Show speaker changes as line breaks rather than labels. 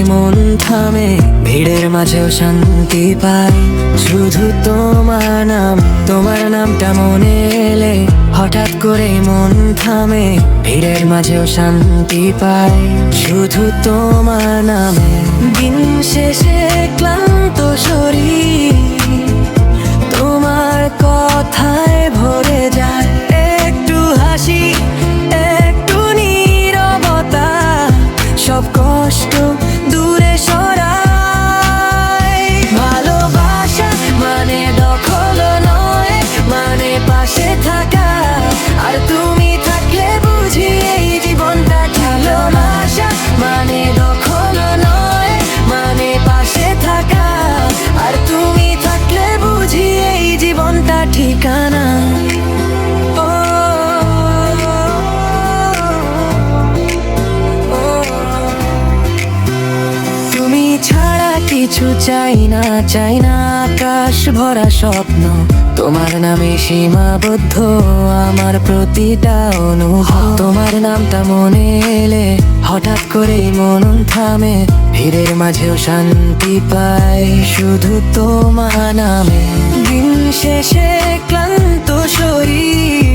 মন থামে, ভিড়ের মাঝেও শান্তি পাই। শুধু তোমার নামটা মনে এলে হঠাৎ করে মন থামে, ভিড়ের মাঝেও শান্তি পাই। শুধু তোমার নামে দিন শেষে ক্লান্ত শরীর তোমার কথায় ভরে যায়। একটু হাসি, একটু নীরবতা, সব কষ্ট দূরে সরায়। ভালোবাসা মানে দখল নয়, মানে পাশে থাকা, আর তুমি থাকলে বুঝি এই জীবনটা। ভালোবাসা মানে দখল নয়, মানে পাশে থাকা, আর তুমি থাকলে বুঝি এই জীবনটা ঠিকানা। ও, তুমি ছাড়া কিছু চাই না, চাই না আকাশ ভরা স্বপ্ন। তোমার নামে সীমাবদ্ধ আমার প্রতিটা অনুভব। তোমার নামটা মনে এলে হঠাৎ করেই মন থামে, ভিড়ের মাঝেও শান্তি পাই। শুধু তোমার নামে দিন শেষে ক্লান্ত শরীর